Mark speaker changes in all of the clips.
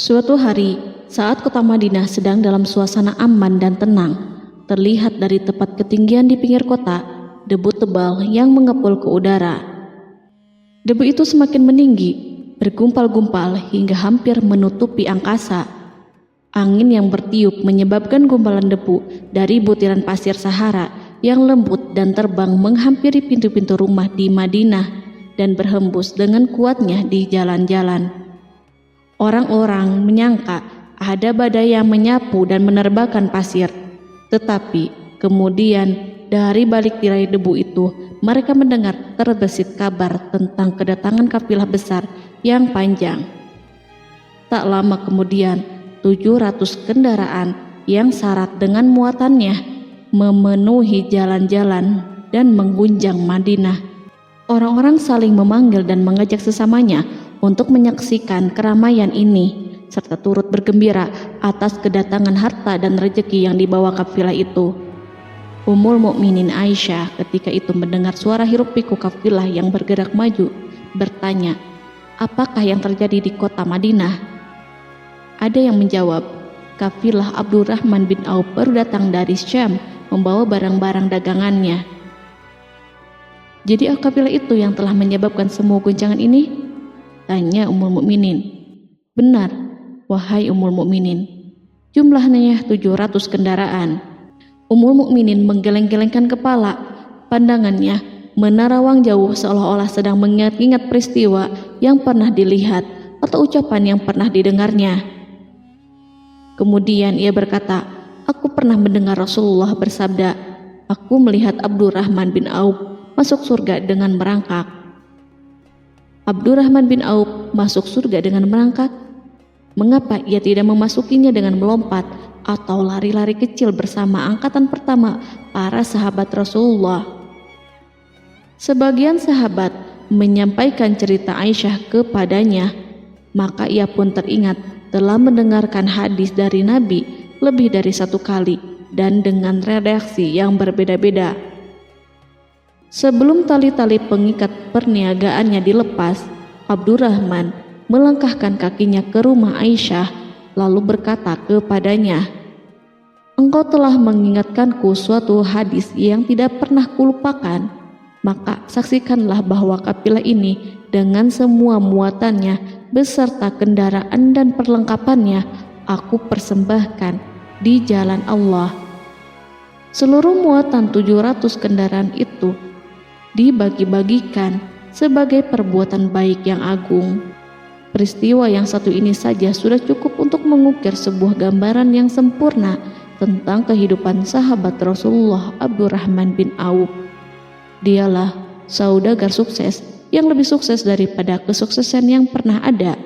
Speaker 1: Suatu hari, saat kota Madinah sedang dalam suasana aman dan tenang, terlihat dari tepat ketinggian di pinggir kota, debu tebal yang mengepul ke udara. Debu itu semakin meninggi, bergumpal-gumpal hingga hampir menutupi angkasa. Angin yang bertiup menyebabkan gumpalan debu dari butiran pasir Sahara yang lembut dan terbang menghampiri pintu-pintu rumah di Madinah dan berhembus dengan kuatnya di jalan-jalan. Orang-orang menyangka ada badai yang menyapu dan menerbangkan pasir, tetapi kemudian dari balik tirai debu itu mereka mendengar terbesit kabar tentang kedatangan kafilah besar yang panjang. Tak lama kemudian 700 kendaraan yang syarat dengan muatannya memenuhi jalan-jalan dan mengguncang Madinah. Orang-orang saling memanggil dan mengajak sesamanya untuk menyaksikan keramaian ini, serta turut bergembira atas kedatangan harta dan rezeki yang dibawa kafilah itu. Ummul Mukminin Aisyah ketika itu mendengar suara hiruk-pikuk kafilah yang bergerak maju, bertanya, apakah yang terjadi di kota Madinah? Ada yang menjawab, kafilah Abdurrahman bin Auf baru datang dari Syam membawa barang-barang dagangannya. Jadi kafilah itu yang telah menyebabkan semua guncangan ini? Tanya Ummul Mukminin. Benar, wahai Ummul Mukminin. Jumlahnya 700 kendaraan. Ummul Mukminin menggeleng-gelengkan kepala. Pandangannya menerawang jauh seolah-olah sedang mengingat-ingat peristiwa yang pernah dilihat atau ucapan yang pernah didengarnya. Kemudian ia berkata, aku pernah mendengar Rasulullah bersabda, aku melihat Abdurrahman bin Auf masuk surga dengan merangkak. Abdurrahman bin Auf masuk surga dengan merangkak? Mengapa ia tidak memasukinya dengan melompat atau lari-lari kecil bersama angkatan pertama para sahabat Rasulullah? Sebagian sahabat menyampaikan cerita Aisyah kepadanya, maka ia pun teringat telah mendengarkan hadis dari Nabi lebih dari satu kali dan dengan redaksi yang berbeda-beda. Sebelum tali-tali pengikat perniagaannya dilepas, Abdurrahman melangkahkan kakinya ke rumah Aisyah lalu berkata kepadanya, engkau telah mengingatkanku suatu hadis yang tidak pernah kulupakan, maka saksikanlah bahwa kafilah ini dengan semua muatannya beserta kendaraan dan perlengkapannya aku persembahkan di jalan Allah. Seluruh muatan 700 kendaraan itu dibagi-bagikan sebagai perbuatan baik yang agung. Peristiwa yang satu ini saja sudah cukup untuk mengukir sebuah gambaran yang sempurna tentang kehidupan sahabat Rasulullah Abdurrahman bin Auf. Dialah saudagar sukses yang lebih sukses daripada kesuksesan yang pernah ada.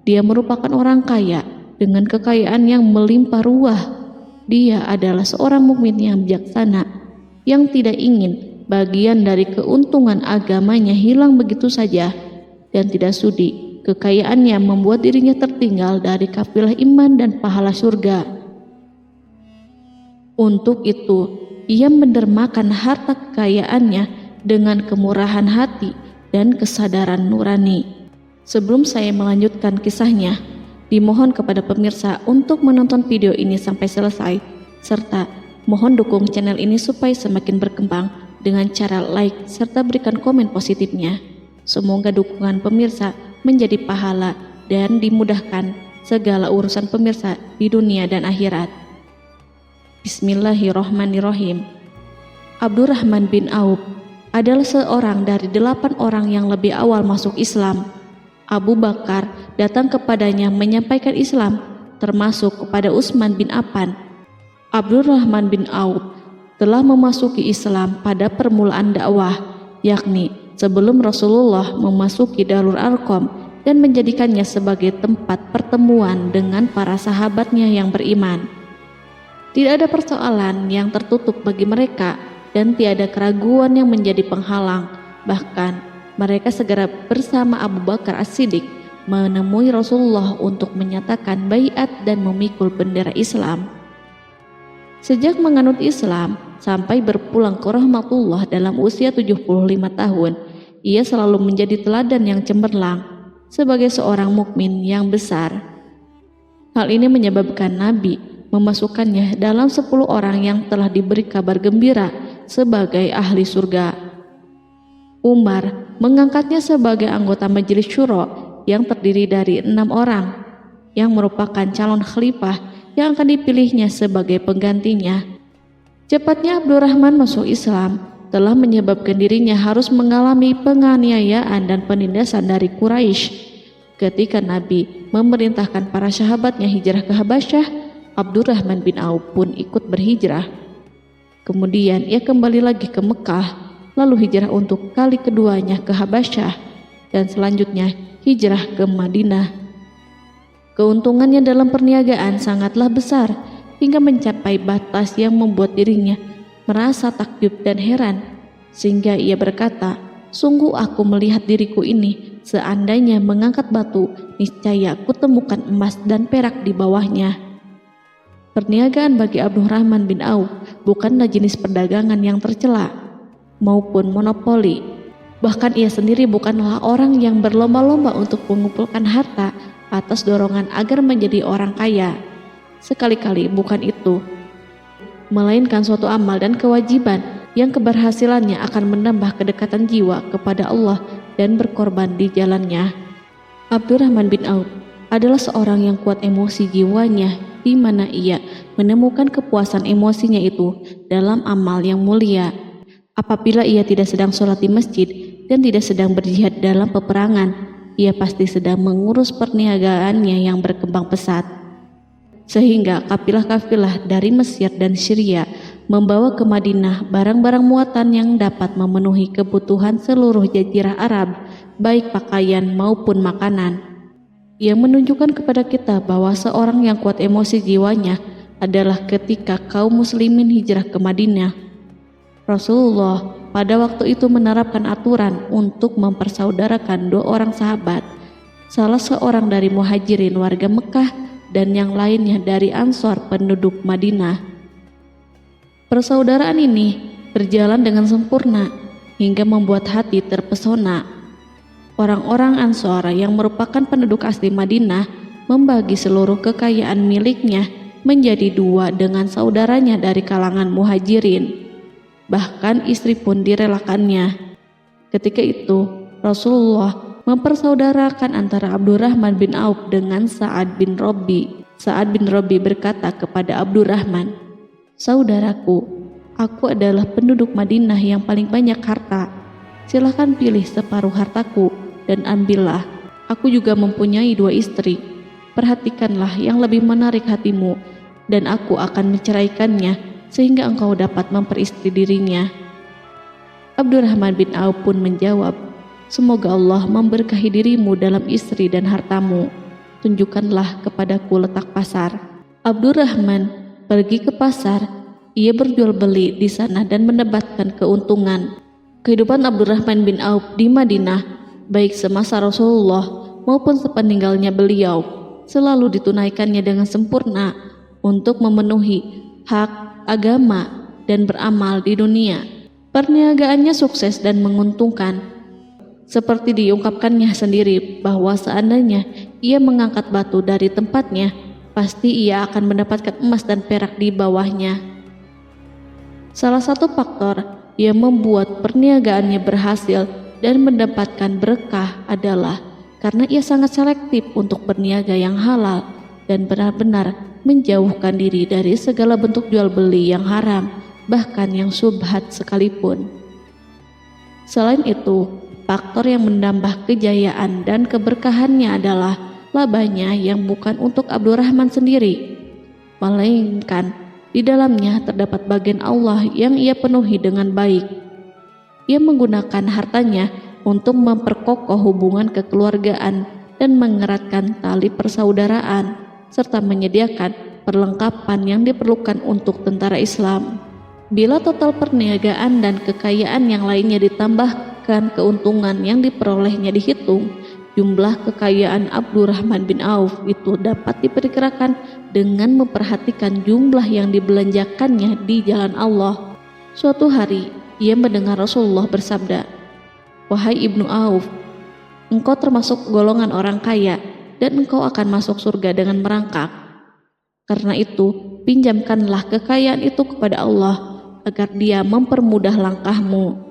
Speaker 1: Dia merupakan orang kaya dengan kekayaan yang melimpah ruah. Dia adalah seorang mukmin yang bijaksana yang tidak ingin bagian dari keuntungan agamanya hilang begitu saja dan tidak sudi kekayaannya membuat dirinya tertinggal dari kafilah iman dan pahala surga. Untuk itu, ia mendermakan harta kekayaannya dengan kemurahan hati dan kesadaran nurani. Sebelum saya melanjutkan kisahnya, dimohon kepada pemirsa untuk menonton video ini sampai selesai, serta mohon dukung channel ini supaya semakin berkembang dengan cara like serta berikan komen positifnya. Semoga dukungan pemirsa menjadi pahala dan dimudahkan segala urusan pemirsa di dunia dan akhirat. Bismillahirrahmanirrahim. Abdurrahman bin Auf adalah seorang dari 8 orang yang lebih awal masuk Islam. Abu Bakar datang kepadanya menyampaikan Islam, termasuk kepada Utsman bin Affan. Abdurrahman bin Auf telah memasuki Islam pada permulaan dakwah, yakni sebelum Rasulullah memasuki Darul Arqam dan menjadikannya sebagai tempat pertemuan dengan para sahabatnya yang beriman. Tidak ada persoalan yang tertutup bagi mereka dan tiada keraguan yang menjadi penghalang. Bahkan mereka segera bersama Abu Bakar As-Siddiq menemui Rasulullah untuk menyatakan baiat dan memikul bendera Islam. Sejak menganut Islam sampai berpulang ke rahmatullah dalam usia 75 tahun, ia selalu menjadi teladan yang cemerlang sebagai seorang mukmin yang besar. Hal ini menyebabkan Nabi memasukkannya dalam 10 orang yang telah diberi kabar gembira sebagai ahli surga. Umar mengangkatnya sebagai anggota majelis syuro yang terdiri dari 6 orang yang merupakan calon khalifah yang akan dipilihnya sebagai penggantinya. Cepatnya Abdurrahman masuk Islam telah menyebabkan dirinya harus mengalami penganiayaan dan penindasan dari Quraisy. Ketika Nabi memerintahkan para sahabatnya hijrah ke Habasyah, Abdurrahman bin Auf pun ikut berhijrah. Kemudian ia kembali lagi ke Mekah, lalu hijrah untuk kali keduanya ke Habasyah, dan selanjutnya hijrah ke Madinah. Keuntungannya dalam perniagaan sangatlah besar, hingga mencapai batas yang membuat dirinya merasa takjub dan heran, sehingga ia berkata, "Sungguh aku melihat diriku ini, seandainya mengangkat batu, niscaya aku temukan emas dan perak di bawahnya." Perniagaan bagi Abdurrahman bin Auf bukanlah jenis perdagangan yang tercela maupun monopoli. Bahkan ia sendiri bukanlah orang yang berlomba-lomba untuk mengumpulkan harta atas dorongan agar menjadi orang kaya. Sekali-kali bukan itu, melainkan suatu amal dan kewajiban yang keberhasilannya akan menambah kedekatan jiwa kepada Allah dan berkorban di jalannya. Abdurrahman bin Auf adalah seorang yang kuat emosi jiwanya, di mana ia menemukan kepuasan emosinya itu dalam amal yang mulia. Apabila ia tidak sedang sholat di masjid dan tidak sedang berjihad dalam peperangan, ia pasti sedang mengurus perniagaannya yang berkembang pesat. Sehingga kafilah-kafilah dari Mesir dan Syria membawa ke Madinah barang-barang muatan yang dapat memenuhi kebutuhan seluruh jazirah Arab, baik pakaian maupun makanan. Yang menunjukkan kepada kita bahwa seorang yang kuat emosi jiwanya adalah ketika kaum muslimin hijrah ke Madinah. Rasulullah pada waktu itu menerapkan aturan untuk mempersaudarakan 2 orang sahabat, salah seorang dari muhajirin warga Mekah dan yang lainnya dari Ansor penduduk Madinah. Persaudaraan ini berjalan dengan sempurna hingga membuat hati terpesona. Orang-orang Ansor yang merupakan penduduk asli Madinah membagi seluruh kekayaan miliknya menjadi 2 dengan saudaranya dari kalangan muhajirin. Bahkan istri pun direlakannya. Ketika itu Rasulullah mempersaudarakan antara Abdurrahman bin Auf dengan Sa'ad bin Rabi. Sa'ad bin Rabi berkata kepada Abdurrahman, "Saudaraku, aku adalah penduduk Madinah yang paling banyak harta. Silahkan pilih separuh hartaku dan ambillah. Aku juga mempunyai 2 istri. Perhatikanlah yang lebih menarik hatimu, dan aku akan menceraikannya sehingga engkau dapat memperistri dirinya." Abdurrahman bin Auf pun menjawab, "Semoga Allah memberkahi dirimu dalam istri dan hartamu. Tunjukkanlah kepadaku letak pasar." Abdurrahman pergi ke pasar. Ia berjual beli di sana dan mendapatkan keuntungan. Kehidupan Abdurrahman bin Auf di Madinah, baik semasa Rasulullah maupun sepeninggalnya beliau, selalu ditunaikannya dengan sempurna untuk memenuhi hak agama dan beramal di dunia. Perniagaannya sukses dan menguntungkan. Seperti diungkapkannya sendiri bahwa seandainya ia mengangkat batu dari tempatnya, pasti ia akan mendapatkan emas dan perak di bawahnya. Salah satu faktor yang membuat perniagaannya berhasil dan mendapatkan berkah adalah karena ia sangat selektif untuk berniaga yang halal dan benar-benar menjauhkan diri dari segala bentuk jual beli yang haram, bahkan yang syubhat sekalipun. Selain itu, faktor yang menambah kejayaan dan keberkahannya adalah labanya yang bukan untuk Abdurrahman sendiri, melainkan di dalamnya terdapat bagian Allah yang ia penuhi dengan baik. Ia menggunakan hartanya untuk memperkokoh hubungan kekeluargaan dan mengeratkan tali persaudaraan, serta menyediakan perlengkapan yang diperlukan untuk tentara Islam. Bila total perniagaan dan kekayaan yang lainnya ditambahkan keuntungan yang diperolehnya dihitung, jumlah kekayaan Abdurrahman bin Auf itu dapat diperkirakan dengan memperhatikan jumlah yang dibelanjakannya di jalan Allah. Suatu hari, ia mendengar Rasulullah bersabda, "Wahai Ibnu Auf, engkau termasuk golongan orang kaya dan engkau akan masuk surga dengan merangkak." Karena itu, pinjamkanlah kekayaan itu kepada Allah agar Dia mempermudah langkahmu."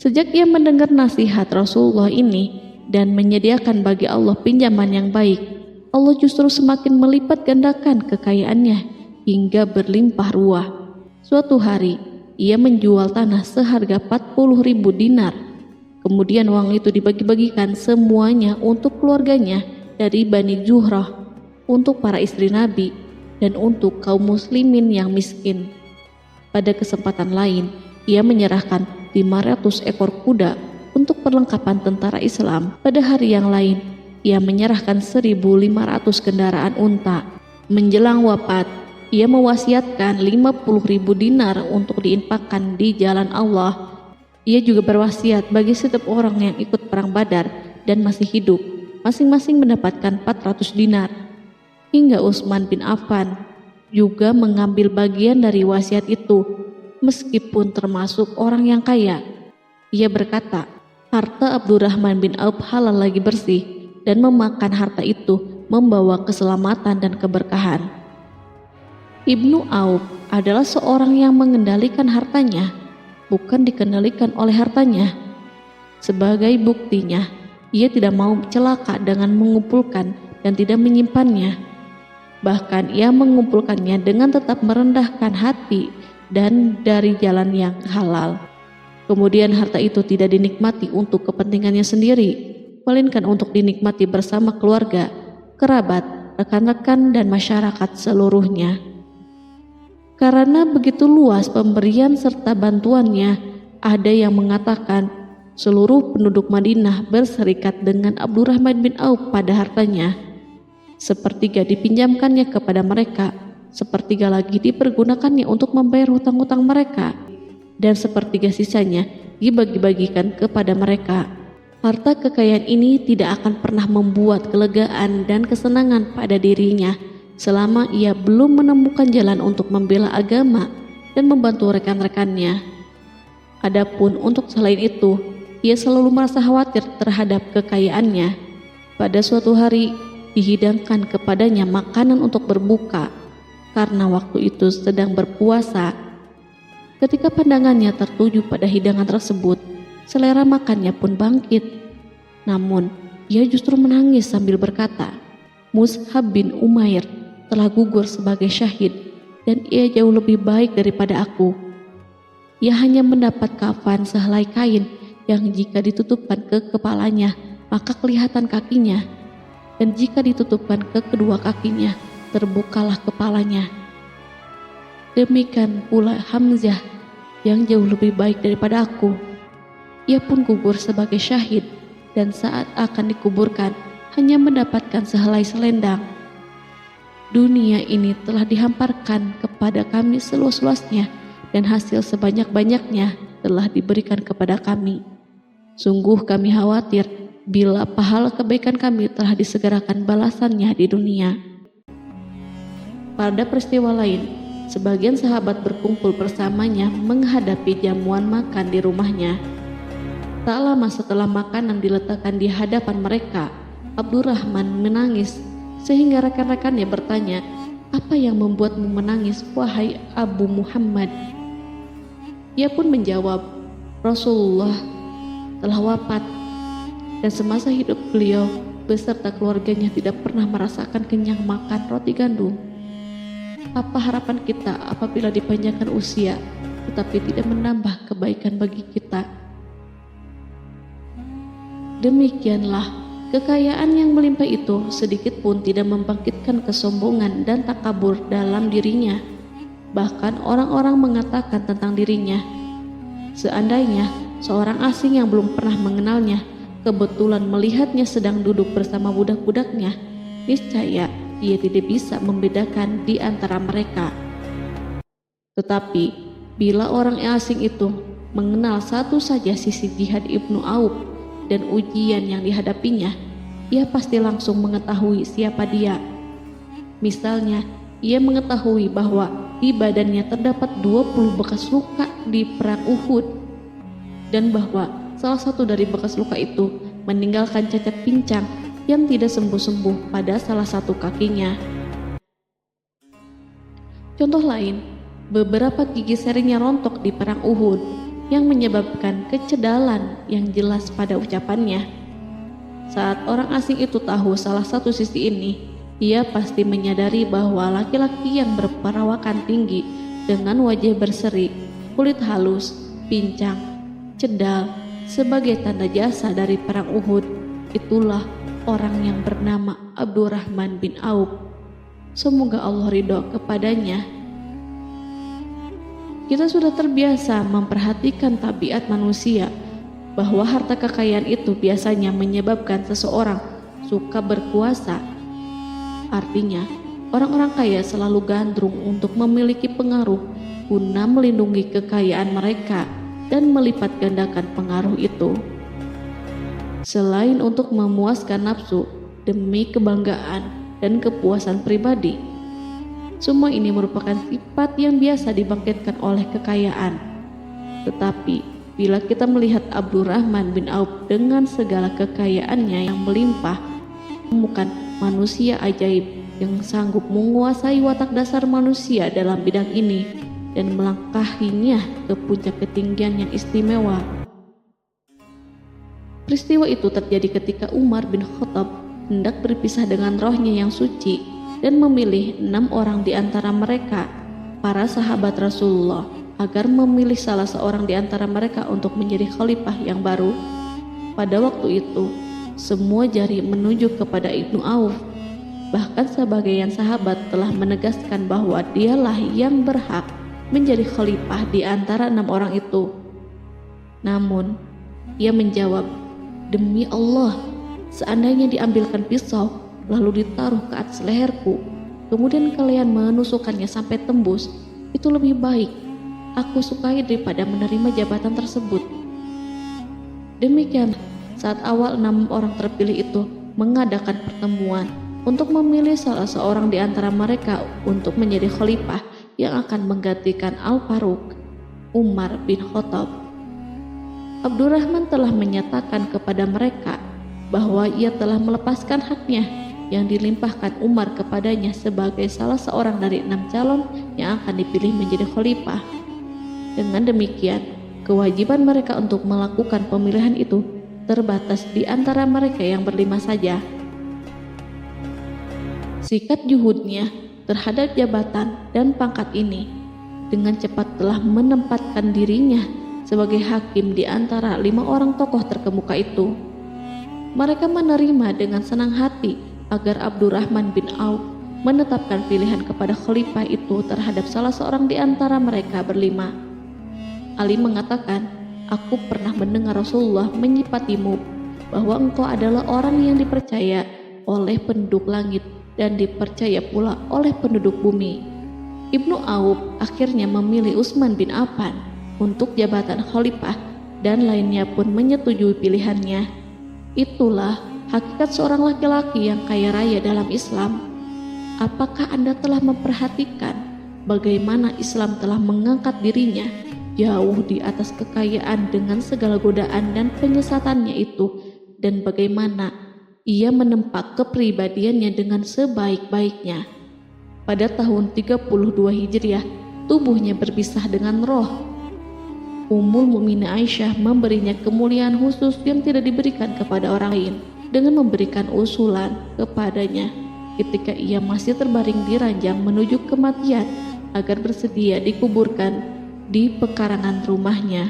Speaker 1: Sejak ia mendengar nasihat Rasulullah ini dan menyediakan bagi Allah pinjaman yang baik, Allah justru semakin melipat gandakan kekayaannya hingga berlimpah ruah. Suatu hari, ia menjual tanah seharga 40.000 dinar. Kemudian uang itu dibagi-bagikan semuanya untuk keluarganya dari Bani Zuhrah, untuk para istri Nabi, dan untuk kaum muslimin yang miskin. Pada kesempatan lain, ia menyerahkan 500 ekor kuda untuk perlengkapan tentara Islam. Pada hari yang lain, ia menyerahkan 1.500 kendaraan unta. Menjelang wafat, ia mewasiatkan 50.000 dinar untuk diinfakkan di jalan Allah. Ia juga berwasiat bagi setiap orang yang ikut perang Badar dan masih hidup, masing-masing mendapatkan 400 dinar. Hingga Utsman bin Affan juga mengambil bagian dari wasiat itu, meskipun termasuk orang yang kaya. Ia berkata, harta Abdurrahman bin Auf halal lagi bersih, dan memakan harta itu membawa keselamatan dan keberkahan. Ibnu Auf adalah seorang yang mengendalikan hartanya, bukan dikendalikan oleh hartanya. Sebagai buktinya, ia tidak mau celaka dengan mengumpulkan dan tidak menyimpannya. Bahkan ia mengumpulkannya dengan tetap merendahkan hati dan dari jalan yang halal. Kemudian harta itu tidak dinikmati untuk kepentingannya sendiri, melainkan untuk dinikmati bersama keluarga, kerabat, rekan-rekan, dan masyarakat seluruhnya. Karena begitu luas pemberian serta bantuannya, ada yang mengatakan seluruh penduduk Madinah berserikat dengan Abdurrahman bin Auf pada hartanya. Sepertiga dipinjamkannya kepada mereka, sepertiga lagi dipergunakannya untuk membayar hutang-hutang mereka, dan sepertiga sisanya dibagi-bagikan kepada mereka. Harta kekayaan ini tidak akan pernah membuat kelegaan dan kesenangan pada dirinya selama ia belum menemukan jalan untuk membela agama dan membantu rekan-rekannya. Adapun untuk selain itu, ia selalu merasa khawatir terhadap kekayaannya. Pada suatu hari, dihidangkan kepadanya makanan untuk berbuka karena waktu itu sedang berpuasa. Ketika pandangannya tertuju pada hidangan tersebut, selera makannya pun bangkit. Namun, ia justru menangis sambil berkata, "Mus'hab bin Umair telah gugur sebagai syahid dan ia jauh lebih baik daripada aku. Ia hanya mendapat kafan sehelai kain yang jika ditutupkan ke kepalanya, maka kelihatan kakinya, dan jika ditutupkan ke kedua kakinya, terbukalah kepalanya. Demikian pula Hamzah yang jauh lebih baik daripada aku. Ia pun gugur sebagai syahid, dan saat akan dikuburkan hanya mendapatkan sehelai selendang. Dunia ini telah dihamparkan kepada kami seluas-luasnya, dan hasil sebanyak-banyaknya telah diberikan kepada kami. Sungguh kami khawatir bila pahala kebaikan kami telah disegerakan balasannya di dunia." Pada peristiwa lain, sebagian sahabat berkumpul bersamanya menghadapi jamuan makan di rumahnya. Tak lama setelah makanan diletakkan di hadapan mereka, Abdurrahman menangis sehingga rekan-rekannya bertanya, "Apa yang membuatmu menangis, wahai Abu Muhammad?" Ia pun menjawab, "Rasulullah telah wafat, dan semasa hidup beliau beserta keluarganya tidak pernah merasakan kenyang makan roti gandum. Apa harapan kita apabila dipanjangkan usia tetapi tidak menambah kebaikan bagi kita?" Demikianlah, kekayaan yang melimpah itu sedikit pun tidak membangkitkan kesombongan dan takabur dalam dirinya. Bahkan orang-orang mengatakan tentang dirinya, seandainya seorang asing yang belum pernah mengenalnya kebetulan melihatnya sedang duduk bersama budak-budaknya, niscaya ia tidak bisa membedakan di antara mereka. Tetapi bila orang asing itu mengenal satu saja sisi jihad Ibnu Auf dan ujian yang dihadapinya, ia pasti langsung mengetahui siapa dia. Misalnya, ia mengetahui bahwa di badannya terdapat 20 bekas luka di perang Uhud, dan bahwa salah satu dari bekas luka itu meninggalkan cacat pincang yang tidak sembuh-sembuh pada salah satu kakinya. Contoh lain, beberapa gigi serinya rontok di perang Uhud yang menyebabkan kecedalan yang jelas pada ucapannya. Saat orang asing itu tahu salah satu sisi ini, ia pasti menyadari bahwa laki-laki yang berperawakan tinggi dengan wajah berseri, kulit halus, pincang, cedal sebagai tanda jasa dari perang Uhud, itulah orang yang bernama Abdurrahman bin Auf. Semoga Allah ridho kepadanya. Kita sudah terbiasa memperhatikan tabiat manusia, bahwa harta kekayaan itu biasanya menyebabkan seseorang suka berkuasa. Artinya, orang-orang kaya selalu gandrung untuk memiliki pengaruh guna melindungi kekayaan mereka dan melipat gandakan pengaruh itu. Selain untuk memuaskan nafsu demi kebanggaan dan kepuasan pribadi, semua ini merupakan sifat yang biasa dibangkitkan oleh kekayaan. Tetapi bila kita melihat Abdurrahman bin Auf dengan segala kekayaannya yang melimpah, menemukan manusia ajaib yang sanggup menguasai watak dasar manusia dalam bidang ini dan melangkahinya ke puncak ketinggian yang istimewa. Peristiwa itu terjadi ketika Umar bin Khattab hendak berpisah dengan rohnya yang suci dan memilih 6 orang di antara mereka, para sahabat Rasulullah, agar memilih salah seorang di antara mereka untuk menjadi khalifah yang baru. Pada waktu itu, semua jari menunjuk kepada Ibnu Auf. Bahkan sebagian sahabat telah menegaskan bahwa dialah yang berhak menjadi khalifah di antara 6 orang itu. Namun, ia menjawab, "Demi Allah, seandainya diambilkan pisau lalu ditaruh ke atas leherku, kemudian kalian menusukkannya sampai tembus, itu lebih baik aku sukai daripada menerima jabatan tersebut." Demikian, saat awal 6 orang terpilih itu mengadakan pertemuan untuk memilih salah seorang di antara mereka untuk menjadi khalifah yang akan menggantikan Al-Faruq, Umar bin Khattab, Abdurrahman telah menyatakan kepada mereka bahwa ia telah melepaskan haknya yang dilimpahkan Umar kepadanya sebagai salah seorang dari 6 calon yang akan dipilih menjadi khalifah. Dengan demikian, kewajiban mereka untuk melakukan pemilihan itu terbatas di antara mereka yang berlima saja. Sikat juhudnya terhadap jabatan dan pangkat ini dengan cepat telah menempatkan dirinya sebagai hakim di antara 5 orang tokoh terkemuka itu. Mereka menerima dengan senang hati agar Abdurrahman bin Auf menetapkan pilihan kepada khalifah itu terhadap salah seorang di antara mereka berlima. Ali mengatakan, "Aku pernah mendengar Rasulullah menyifatimu bahwa engkau adalah orang yang dipercaya oleh penduduk langit dan dipercaya pula oleh penduduk bumi." Ibnu Auf akhirnya memilih Utsman bin Affan untuk jabatan khalifah dan lainnya pun menyetujui pilihannya. Itulah hakikat seorang laki-laki yang kaya raya dalam Islam. Apakah Anda telah memperhatikan bagaimana Islam telah mengangkat dirinya jauh di atas kekayaan dengan segala godaan dan penyesatannya itu, dan bagaimana ia menempa kepribadiannya dengan sebaik-baiknya? Pada tahun 32 Hijriah, tubuhnya berpisah dengan roh. Ummul Mukminin Aisyah memberinya kemuliaan khusus yang tidak diberikan kepada orang lain dengan memberikan usulan kepadanya ketika ia masih terbaring di ranjang menuju kematian agar bersedia dikuburkan di pekarangan rumahnya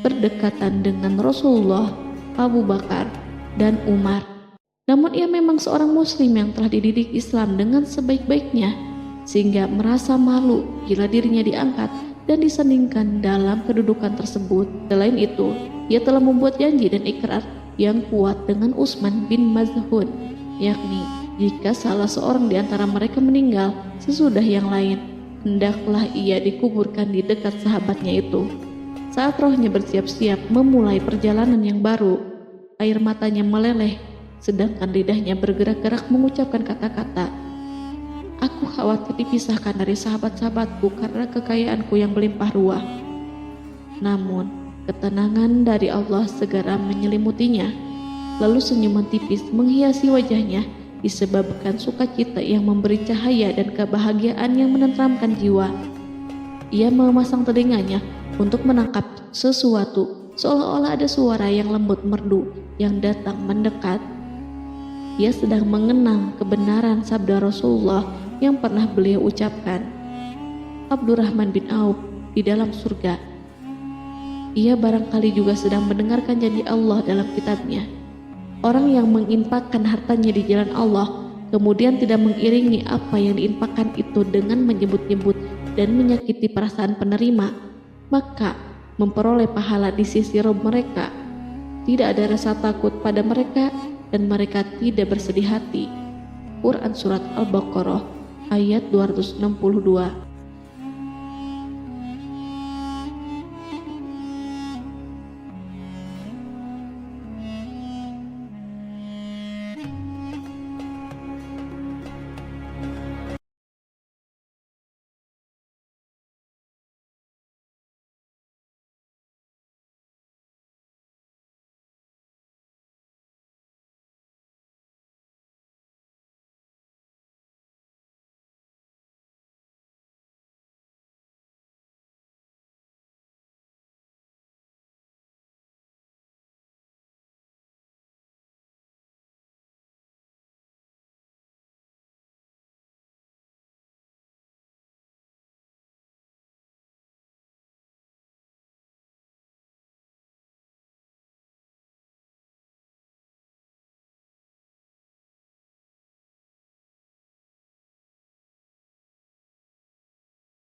Speaker 1: berdekatan dengan Rasulullah, Abu Bakar, dan Umar. Namun ia memang seorang muslim yang telah dididik Islam dengan sebaik-baiknya, sehingga merasa malu bila dirinya diangkat dan disandingkan dalam kedudukan tersebut. Selain itu, ia telah membuat janji dan ikrar yang kuat dengan Utsman bin Maz'un, yakni jika salah seorang di antara mereka meninggal sesudah yang lain, hendaklah ia dikuburkan di dekat sahabatnya itu. Saat rohnya bersiap-siap memulai perjalanan yang baru, air matanya meleleh, sedangkan lidahnya bergerak-gerak mengucapkan kata-kata, "Aku khawatir dipisahkan dari sahabat-sahabatku karena kekayaanku yang melimpah ruah." Namun, ketenangan dari Allah segera menyelimutinya. Lalu senyuman tipis menghiasi wajahnya disebabkan sukacita yang memberi cahaya dan kebahagiaan yang menenteramkan jiwa. Ia memasang telinganya untuk menangkap sesuatu, seolah-olah ada suara yang lembut merdu yang datang mendekat. Ia sedang mengenang kebenaran sabda Rasulullah yang pernah beliau ucapkan, Abdurrahman bin Auf di dalam surga. Ia barangkali juga sedang mendengarkan janji Allah dalam kitabnya. Orang yang menginfakkan hartanya di jalan Allah, kemudian tidak mengiringi apa yang diinfakkan itu dengan menyebut-nyebut dan menyakiti perasaan penerima, maka memperoleh pahala di sisi Rabb mereka. Tidak ada rasa takut pada mereka dan mereka tidak bersedih hati. Quran Surat Al-Baqarah ayat 262.